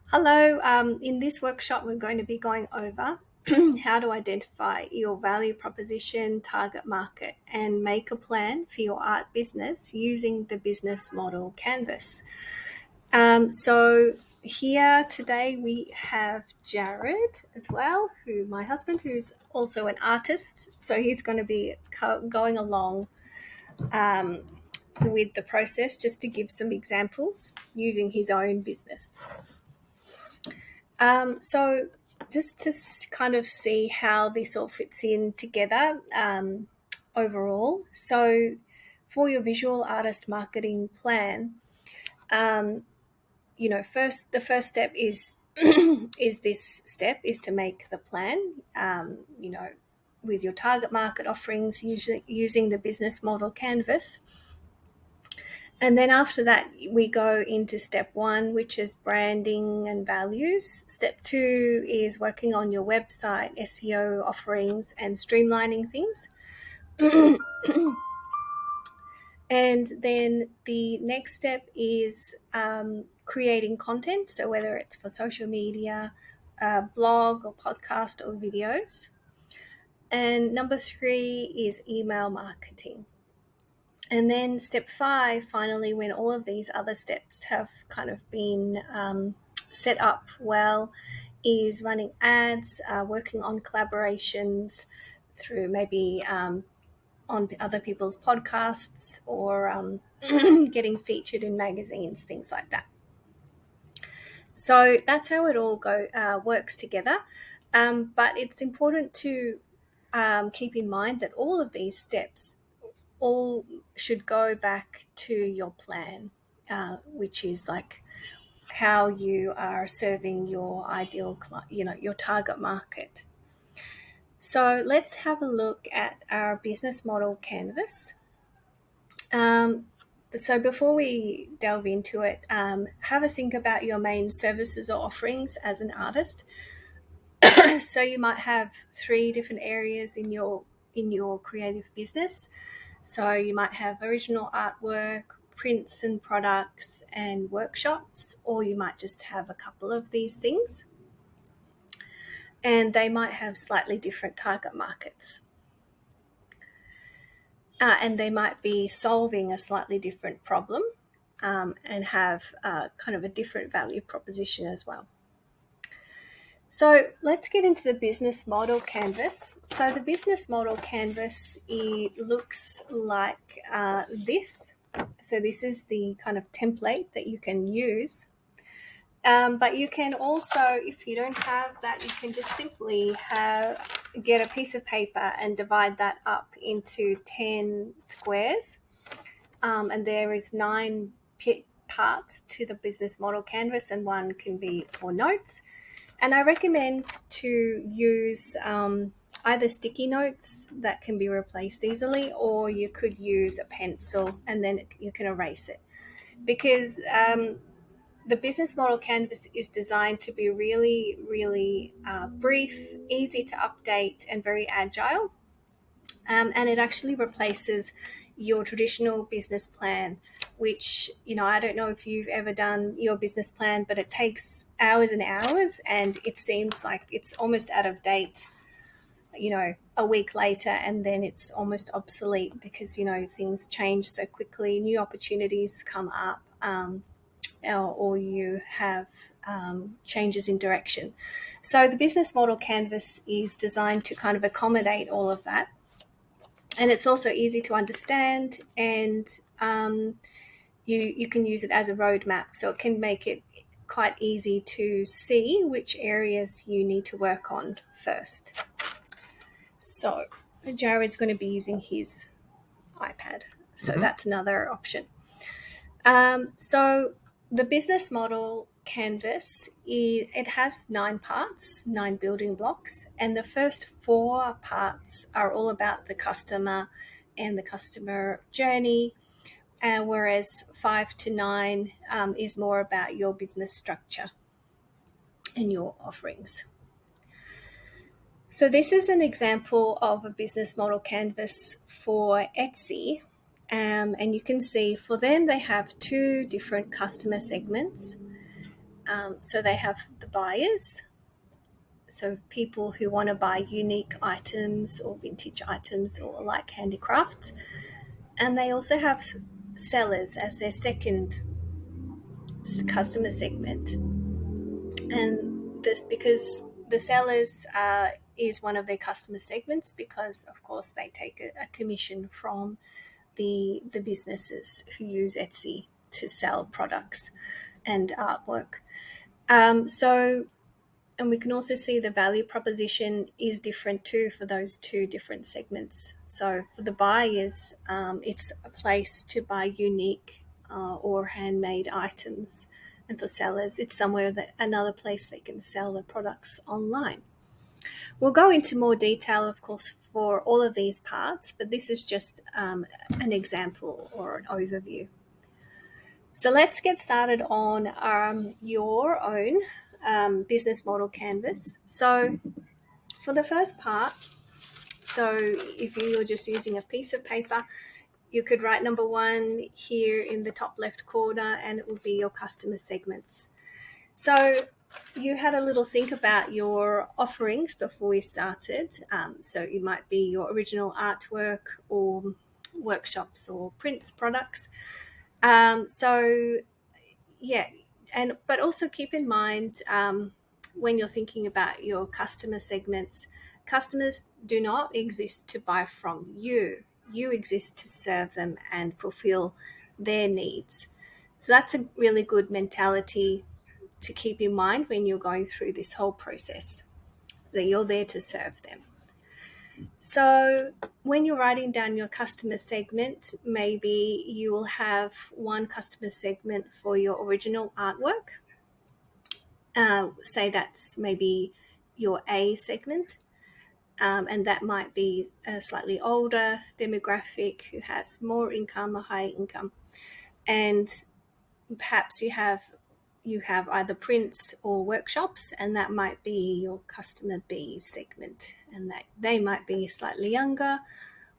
Hello, in this workshop, we're going to be going over how to identify your value proposition, target market, and make a plan for your art business using the business model Canvas. So here today we have Jared as well, my husband, who's also an artist. So he's going to be going along with the process just to give some examples using his own business. So just to kind of see how this all fits in together overall. So for your visual artist marketing plan, the first step is is to make the plan. With your target market offerings, usually using the business model Canvas. And then after that, we go into step one, which is branding and values. Step two is working on your website, SEO offerings, and streamlining things. And then the next step is creating content. So whether it's for social media, blog or podcast or videos. And number three is email marketing. And then step five, finally, when all of these other steps have kind of been set up well, is running ads, working on collaborations through maybe on other people's podcasts or getting featured in magazines, things like that. So that's how it all works together. But it's important to keep in mind that all of these steps all should go back to your plan, which is like how you are serving your ideal, your target market. So let's have a look at our business model Canvas. So before we delve into it, have a think about your main services or offerings as an artist. So you might have three different areas in your creative business. So you might have original artwork, prints and products, and workshops, or you might just have a couple of these things. And they might have slightly different target markets. And they might be solving a slightly different problem and have kind of a different value proposition as well. So let's get into the business model Canvas. So the business model Canvas, it looks like this. So this is the kind of template that you can use. But you can also, if you don't have that, you can just simply get a piece of paper and divide that up into 10 squares. And there is 9 parts to the business model Canvas, and one can be for notes. And I recommend to use either sticky notes that can be replaced easily, or you could use a pencil and then you can erase it. Because the business model Canvas is designed to be really, really brief, easy to update, and very agile. And it actually replaces your traditional business plan, which, I don't know if you've ever done your business plan, but it takes hours and hours, and it seems like it's almost out of date, a week later, and then it's almost obsolete because, things change so quickly, new opportunities come up, or you have changes in direction. So the business model Canvas is designed to kind of accommodate all of that. And it's also easy to understand, and you can use it as a roadmap, so it can make it quite easy to see which areas you need to work on first. So Jared's going to be using his iPad, so that's another option. So the business model Canvas, it has 9 parts, 9 building blocks, and the first 4 parts are all about the customer and the customer journey, whereas 5 to 9 is more about your business structure and your offerings. So this is an example of a business model Canvas for Etsy. And you can see for them, they have 2 different customer segments. So they have the buyers, so people who want to buy unique items or vintage items or like handicrafts. And they also have sellers as their second customer segment. And this because the sellers is one of their customer segments, because of course they take a commission from the businesses who use Etsy to sell products and artwork. So, and we can also see the value proposition is different too for those two different segments. So for the buyers, it's a place to buy unique or handmade items. And for sellers, it's somewhere that another place they can sell their products online. We'll go into more detail, of course, for all of these parts, but this is just an example or an overview. So let's get started on your own business model canvas. So for the first part, so if you're just using a piece of paper, you could write number 1 here in the top left corner, and it will be your customer segments. So you had a little think about your offerings before we started. So it might be your original artwork or workshops or prints products. So yeah, but also keep in mind when you're thinking about your customer segments, customers do not exist to buy from you. You exist to serve them and fulfill their needs. So that's a really good mentality to keep in mind when you're going through this whole process, that you're there to serve them. So when you're writing down your customer segment, maybe you will have one customer segment for your original artwork. Say that's maybe your A segment, and that might be a slightly older demographic who has more income or high income. And perhaps you have either prints or workshops, and that might be your customer B segment, and that they might be slightly younger,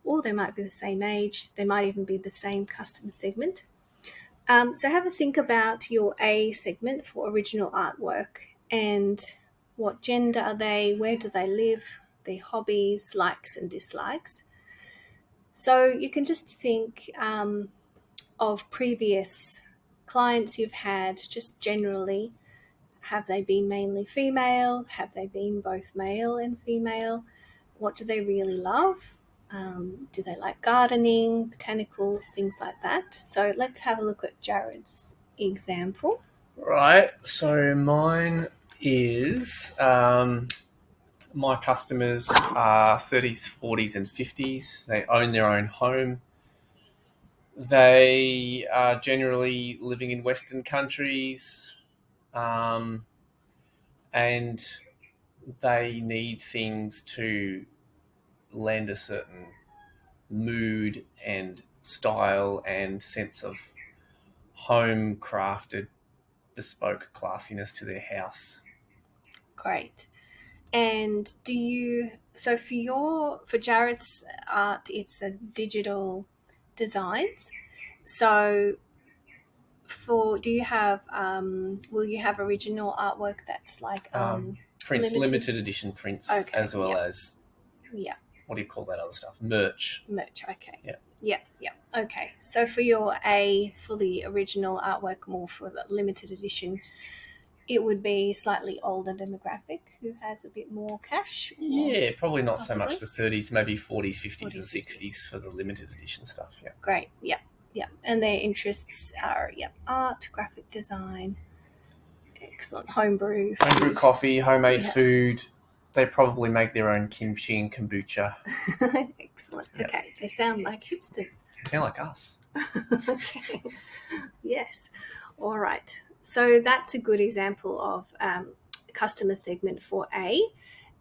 or they might be the same age. They might even be the same customer segment. So have a think about your A segment for original artwork, and what gender are they, where do they live, their hobbies, likes and dislikes. So you can just think of previous clients you've had, just generally. Have they been mainly female? Have they been both male and female? What do they really love? Do they like gardening, botanicals, things like that? So let's have a look at Jared's example. Right, so mine is my customers are 30s, 40s and 50s. They own their own home. They are generally living in Western countries, and they need things to lend a certain mood and style and sense of home crafted, bespoke classiness to their house. Great. And for Jared's art, it's a digital designs. So do you have will you have original artwork that's like prints, limited edition prints, okay, as well as what do you call that other stuff? Merch. Okay. Yeah. Okay. So for the original artwork, more for the limited edition, it would be slightly older demographic who has a bit more cash. Yeah, probably not possibly so much the 30s, maybe 40s, 50s, and 60s for the limited edition stuff. Yeah. Great. Yeah. And their interests are art, graphic design, excellent homebrew coffee, homemade food. They probably make their own kimchi and kombucha. Excellent. Yep. Okay, they sound like hipsters. They sound like us. Okay. Yes. All right. So that's a good example of customer segment for A.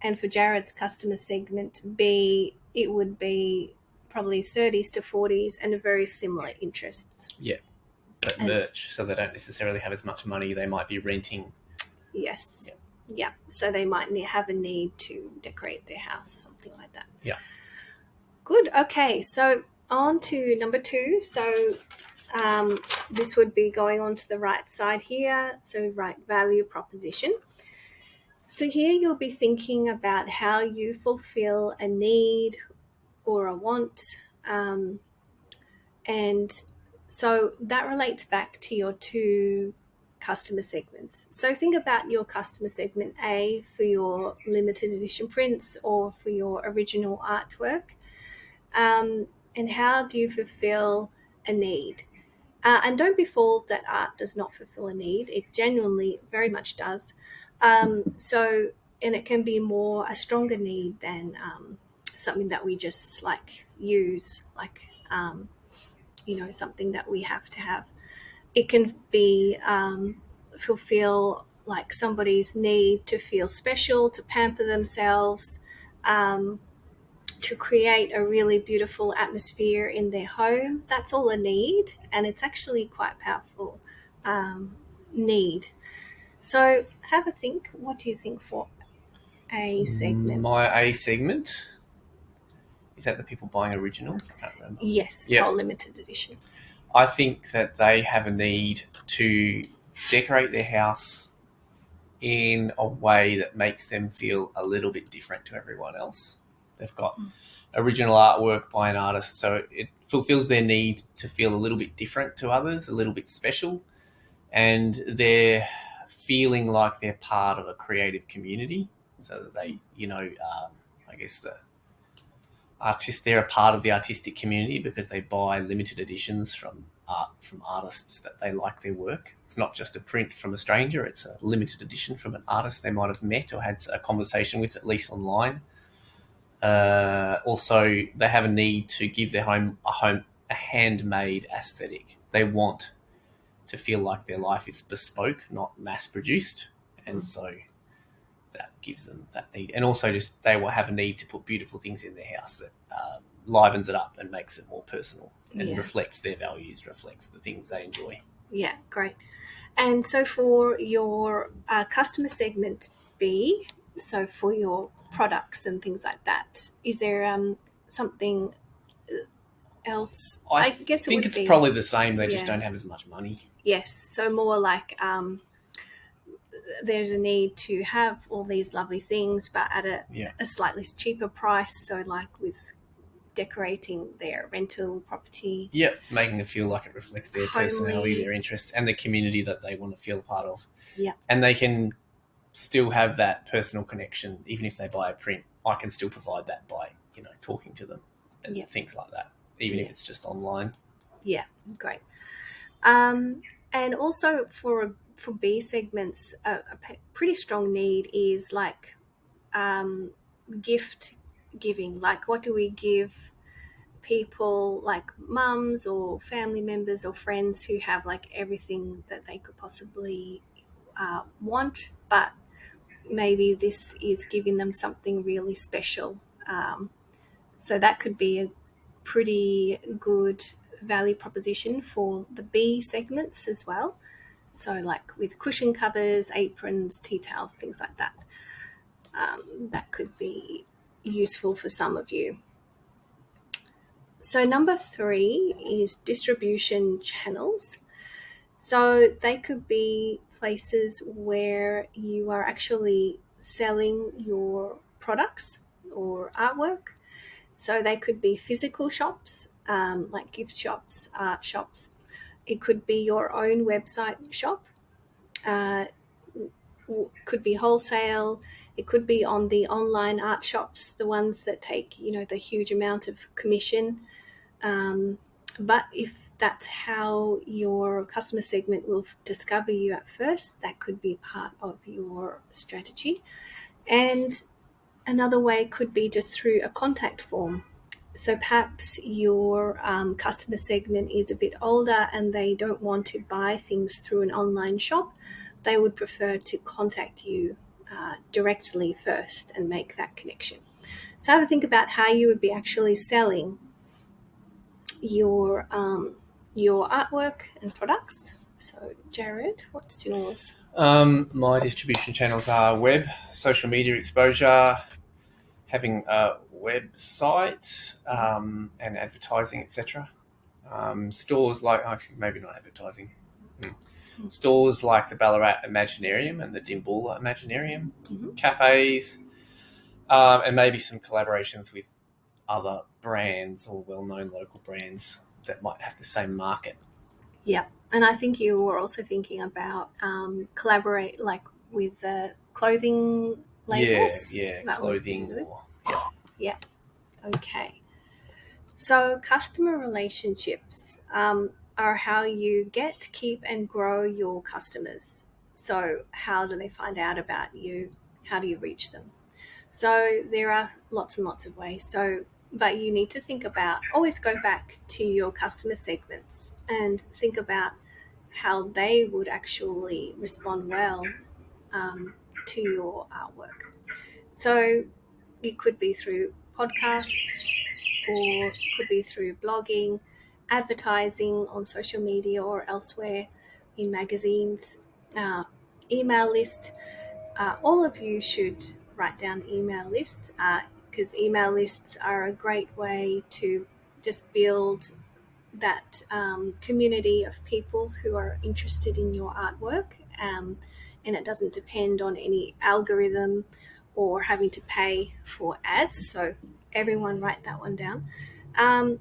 And for Jared's customer segment B, it would be probably 30s to 40s and very similar interests. Yeah. But merch, so they don't necessarily have as much money. They might be renting. Yes. Yeah. So they might have a need to decorate their house, something like that. Yeah. Good. Okay. So on to number 2. So This would be going on to the right side here, so right value proposition. So here you'll be thinking about how you fulfill a need or a want, and so that relates back to your two customer segments. So think about your customer segment A for your limited edition prints or for your original artwork, and how do you fulfill a need? And don't be fooled that art does not fulfill a need. It genuinely very much does. And it can be a stronger need than something that we just like use, like something that we have to have. It can be fulfill like somebody's need to feel special, to pamper themselves, to create a really beautiful atmosphere in their home. That's all a need, and it's actually quite powerful need. So have a think. What do you think for A segment? My A segment, is that the people buying originals? I can't remember. Yes, Yep. whole limited edition. I think that they have a need to decorate their house in a way that makes them feel a little bit different to everyone else. They've got original artwork by an artist, so it fulfills their need to feel a little bit different to others, a little bit special, and they're feeling like they're part of a creative community, so that they, I guess they're a part of the artistic community because they buy limited editions from artists that they like their work. It's not just a print from a stranger, it's a limited edition from an artist they might have met or had a conversation with, at least online. Also, they have a need to give their home a handmade aesthetic. They want to feel like their life is bespoke, not mass produced, and so that gives them that need. And also, just they will have a need to put beautiful things in their house that livens it up and makes it more personal and reflects their values, reflects the things they enjoy. Yeah, great. And so for your customer segment B, so for your products and things like that, is there something else? I guess think it's probably the same. They just don't have as much money. Yes, so more like there's a need to have all these lovely things, but at a slightly cheaper price. So like with decorating their rental property. Yep, making it feel like it reflects their personality, their interests, and the community that they want to feel a part of. Yeah. And they can still have that personal connection, even if they buy a print. I can still provide that by, talking to them and things like that, even if it's just online. Yeah, great. And also for B segments, a pretty strong need is like gift giving. Like, what do we give people, like mums or family members or friends who have like everything that they could possibly want, but maybe this is giving them something really special. So that could be a pretty good value proposition for the B segments as well. So like with cushion covers, aprons, tea towels, things like that. That could be useful for some of you. So number 3 is distribution channels. So they could be places where you are actually selling your products or artwork. So they could be physical shops, like gift shops, art shops. It could be your own website shop. Could be wholesale. It could be on the online art shops, the ones that take, the huge amount of commission. But if that's how your customer segment will discover you at first, that could be part of your strategy. And another way could be just through a contact form. So perhaps your customer segment is a bit older and they don't want to buy things through an online shop. They would prefer to contact you directly first and make that connection. So have a think about how you would be actually selling your artwork and products. So Jared, what's yours? My distribution channels are web, social media exposure, having a website, and advertising, etc. Stores like, actually, maybe not advertising. Stores like the Ballarat Imaginarium and the Dimboola Imaginarium, cafes, and maybe some collaborations with other brands or well-known local brands that might have the same market. Yeah, and I think you were also thinking about collaborate like with clothing labels. Yeah, That would be clothing. good. Or, Yeah. Okay. So customer relationships are how you get, keep, and grow your customers. So how do they find out about you? How do you reach them? So there are lots and lots of ways. But you need to think about, always go back to your customer segments and think about how they would actually respond well to your artwork. So it could be through podcasts or could be through blogging, advertising on social media or elsewhere in magazines, email list. All of you should write down email lists because email lists are a great way to just build that community of people who are interested in your artwork, and it doesn't depend on any algorithm or having to pay for ads. So everyone write that one down.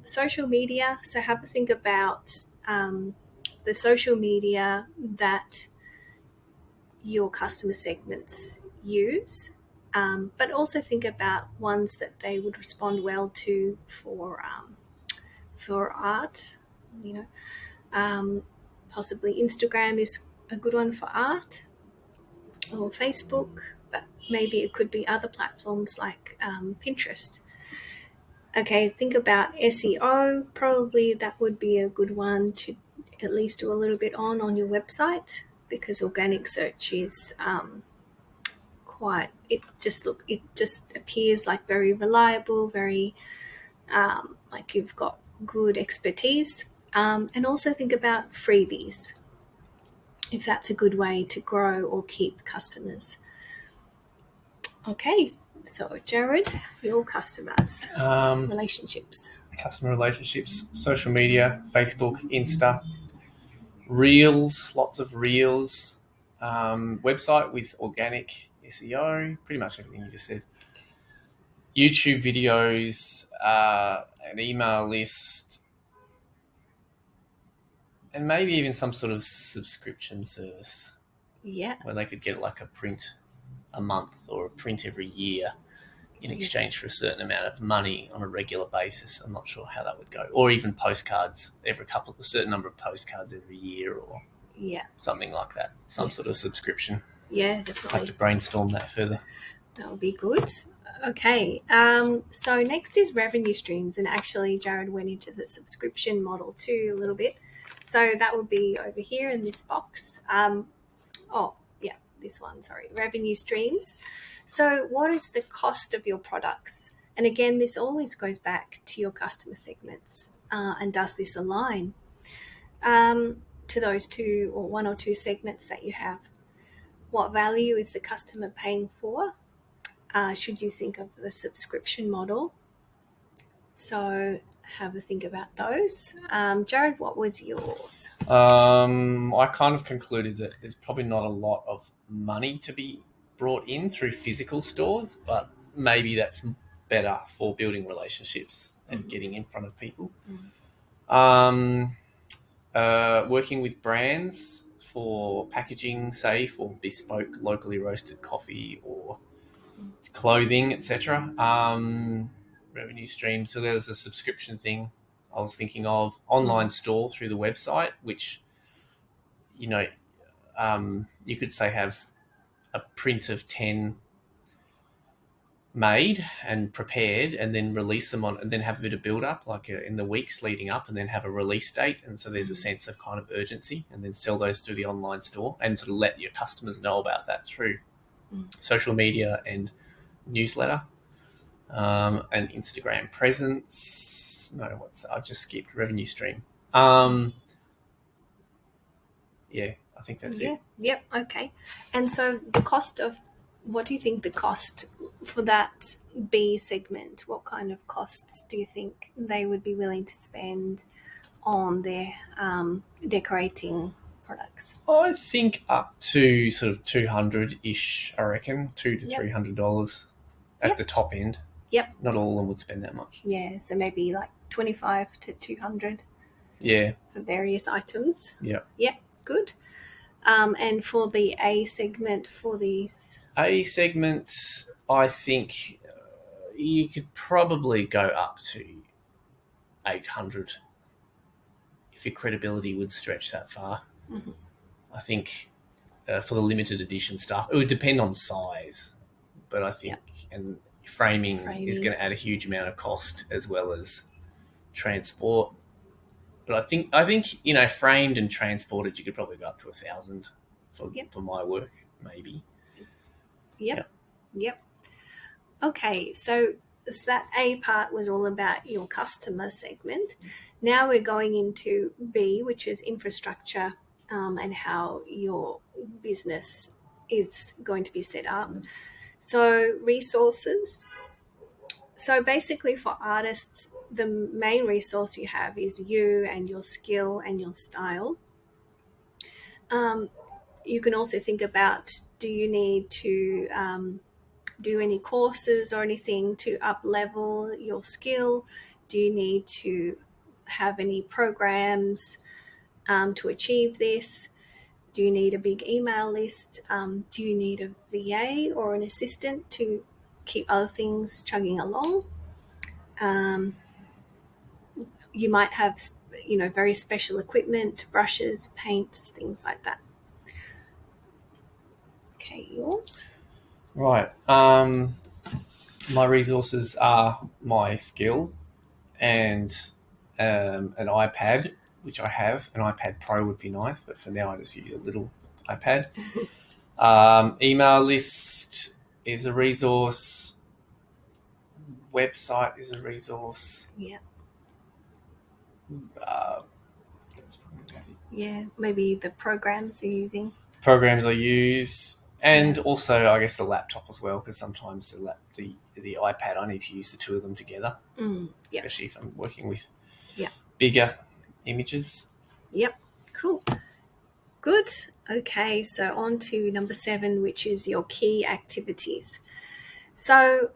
Social media. So have a think about the social media that your customer segments use, but also think about ones that they would respond well to for art. You know, possibly Instagram is a good one for art, or Facebook, but maybe it could be other platforms like Pinterest. Okay, think about SEO. Probably that would be a good one to at least do a little bit on your website, because organic search is quite. It just appears like very reliable, very like you've got good expertise. And also think about freebies, if that's a good way to grow or keep customers. Okay, so Jared, your customers, relationships. Customer relationships, social media, Facebook, Insta, Reels, lots of Reels, website with organic SEO, pretty much everything you just said. YouTube videos, an email list, and maybe even some sort of subscription service. Yeah. Where they could get like a print a month or a print every year in exchange for a certain amount of money on a regular basis. I'm not sure how that would go. Or even postcards, a certain number of postcards every year, or something like that. Some sort of subscription. Yeah, definitely. I'll have to brainstorm that further. That would be good. Okay, so next is revenue streams, and actually Jared went into the subscription model too a little bit. So that would be over here in this box. This one, sorry, revenue streams. So what is the cost of your products? And again, this always goes back to your customer segments, and does this align to those two or one or two segments that you have? What value is the customer paying for? Should you think of the subscription model? So have a think about those. Jared, what was yours? I kind of concluded that there's probably not a lot of money to be brought in through physical stores, but maybe that's better for building relationships and getting in front of people. Working with brands for packaging, say, for bespoke, locally roasted coffee or clothing, etc. Revenue stream. So there was a subscription thing I was thinking of. Online store through the website, which, you could say have a print of 10 made and prepared, and then release them and then have a bit of build up, like in the weeks leading up, and then have a release date. And so there's a sense of kind of urgency, and then sell those through the online store and sort of let your customers know about that through social media and newsletter. And Instagram presence. No, I've just skipped revenue stream. I think that's it. Yep. Okay. And so what do you think the cost for that B segment? What kind of costs do you think they would be willing to spend on their decorating products? I think up to sort of 200-ish, I reckon, $200 to Yep. $300 at Yep. the top end. Yep. Not all of them would spend that much. Yeah, so maybe like 25 to 200 Yeah. for various items. Yeah. Yeah, good. And for the A segment for these? A segment, I think you could probably go up to 800 if your credibility would stretch that far. Mm-hmm. I think for the limited edition stuff, it would depend on size, but I think and framing is going to add a huge amount of cost as well as transport. But I think framed and transported, you could probably go up to 1,000 for my work, maybe. Yep. Okay, so that A part was all about your customer segment. Now we're going into B, which is infrastructure and how your business is going to be set up. So resources. So basically for artists, the main resource you have is you and your skill and your style. You can also think about, do you need to do any courses or anything to up level your skill? Do you need to have any programs to achieve this? Do you need a big email list? Do you need a VA or an assistant to keep other things chugging along? You might have, very special equipment, brushes, paints, things like that. Okay, yours? Right. My resources are my skill and an iPad, which I have. An iPad Pro would be nice, but for now I just use a little iPad. Email list is a resource. Website is a resource. Yeah. That's probably about it. Yeah, maybe the programs you're using. Programs I use, and also I guess the laptop as well, because sometimes the iPad I need to use the two of them together, especially if I'm working with bigger images. Yep, cool. Good. Okay, so on to number 7, which is your key activities. So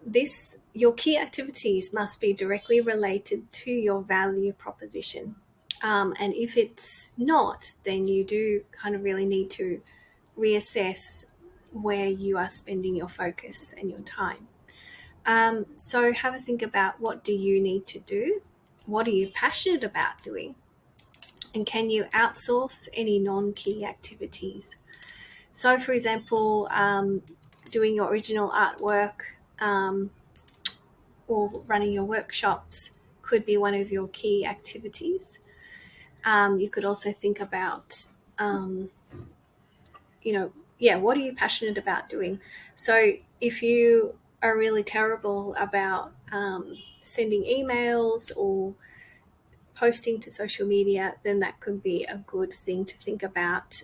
your key activities must be directly related to your value proposition. And if it's not, then you do kind of really need to reassess where you are spending your focus and your time. So have a think about, what do you need to do? What are you passionate about doing? And can you outsource any non-key activities? So, for example, doing your original artwork or running your workshops could be one of your key activities. You could also think about, what are you passionate about doing? So if you are really terrible about sending emails or posting to social media, then that could be a good thing to think about.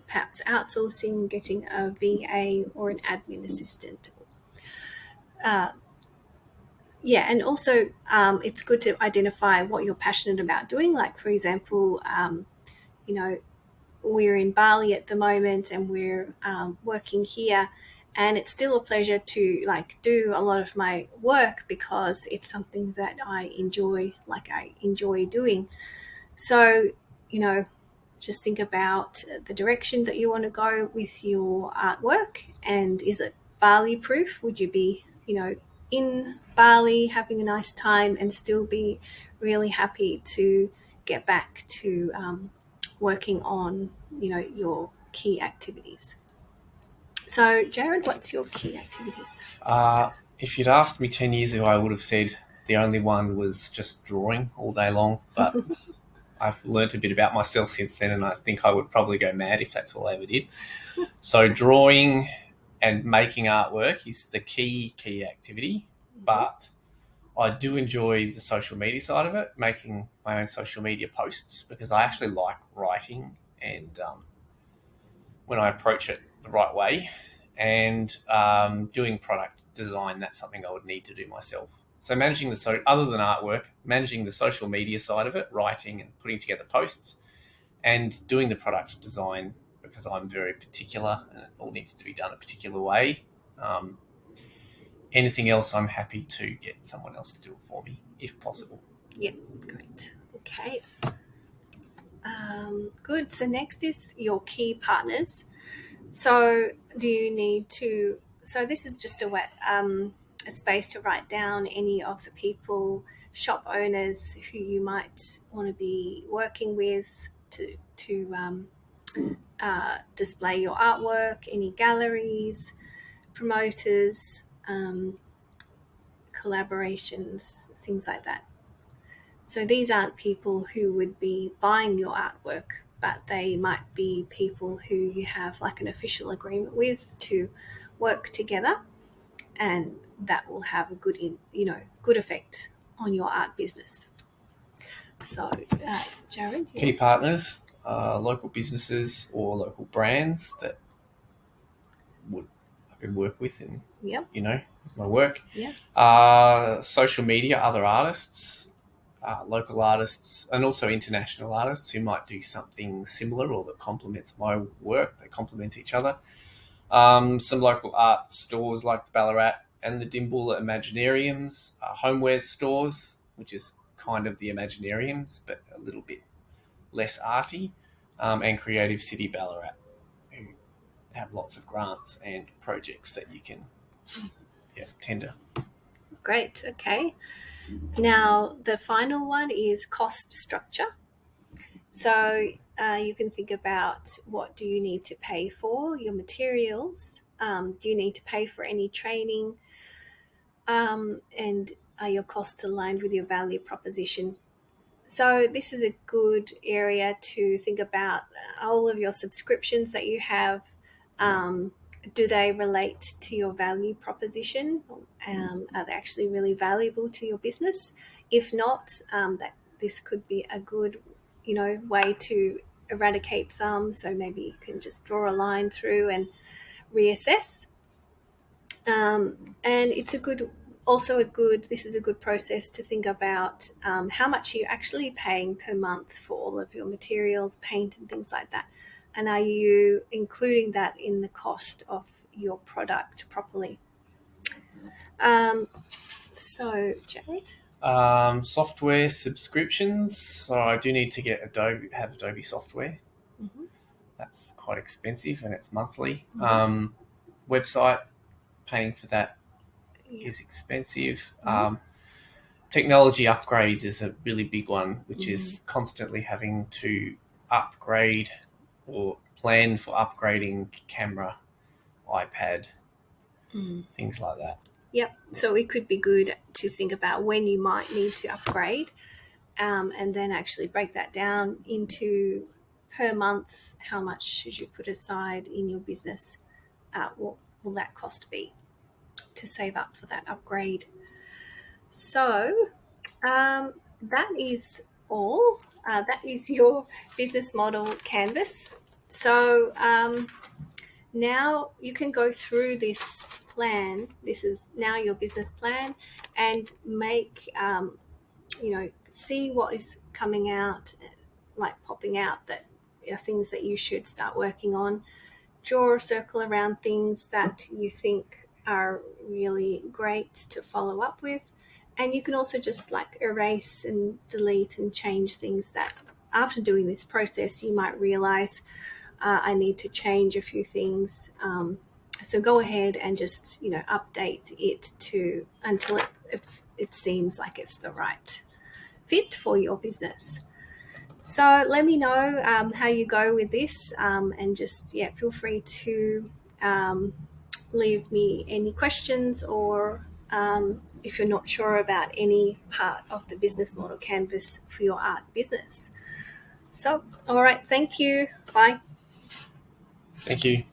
Perhaps outsourcing, getting a VA or an admin assistant. And also it's good to identify what you're passionate about doing. Like, for example, we're in Bali at the moment and we're working here, and it's still a pleasure to do a lot of my work because it's something that I enjoy doing. So, just think about the direction that you want to go with your artwork, and is it Bali proof? Would you be, in Bali having a nice time and still be really happy to get back to working on, your key activities? So, Jared, what's your key activities? If you'd asked me 10 years ago, I would have said the only one was just drawing all day long, but I've learnt a bit about myself since then, and I think I would probably go mad if that's all I ever did. So drawing and making artwork is the key activity, but I do enjoy the social media side of it, making my own social media posts, because I actually like writing and when I approach it the right way, and doing product design, that's something I would need to do myself. So managing other than artwork, managing the social media side of it, writing and putting together posts, and doing the product design, because I'm very particular and it all needs to be done a particular way. Anything else, I'm happy to get someone else to do it for me, if possible. Yeah, great. Okay. Good. So next is your key partners. So do you need to? So this is just a space to write down any of the people, shop owners who you might want to be working with to display your artwork, any galleries, promoters, collaborations, things like that. So these aren't people who would be buying your artwork, but they might be people who you have like an official agreement with to work together, and that will have a good effect on your art business. So, Jared, Key yes. partners, local businesses or local brands that I could work with, and Yep. with my work. Yeah. Social media, other artists, local artists, and also international artists who might do something similar or that complements my work. They complement each other. Some local art stores like the Ballarat and the Dimboola Imaginariums, homewares stores, which is kind of the Imaginariums but a little bit less arty, and Creative City Ballarat, who have lots of grants and projects that you can tender. Great. Okay. Now, the final one is cost structure. So you can think about, what do you need to pay for your materials? Do you need to pay for any training? And are your costs aligned with your value proposition? So this is a good area to think about all of your subscriptions that you have. Do they relate to your value proposition? Are they actually really valuable to your business? If not, that this could be a good, way to eradicate some. So maybe you can just draw a line through and reassess. And it's this is a good process to think about how much are you actually paying per month for all of your materials, paint and things like that. And are you including that in the cost of your product properly? So, Jade? Software subscriptions. So I do need to get Adobe software. Mm-hmm. That's quite expensive and it's monthly. Mm-hmm. Website, paying for that Yeah. is expensive. Mm-hmm. Technology upgrades is a really big one, which is constantly having to upgrade or plan for upgrading camera, iPad, things like that. Yep. So it could be good to think about when you might need to upgrade, and then actually break that down into per month. How much should you put aside in your business? What will that cost be to save up for that upgrade? So that is all. That is your business model canvas. So now you can go through this plan. This is now your business plan, and make see what is coming out, like popping out, that are things that you should start working on. Draw a circle around things that you think are really great to follow up with. And you can also just like erase and delete and change things that after doing this process you might realize, I need to change a few things. So go ahead and just update it until it seems like it's the right fit for your business. So let me know how you go with this, and just feel free to leave me any questions, or if you're not sure about any part of the business model canvas for your art business. So, all right, thank you. Bye. Thank you.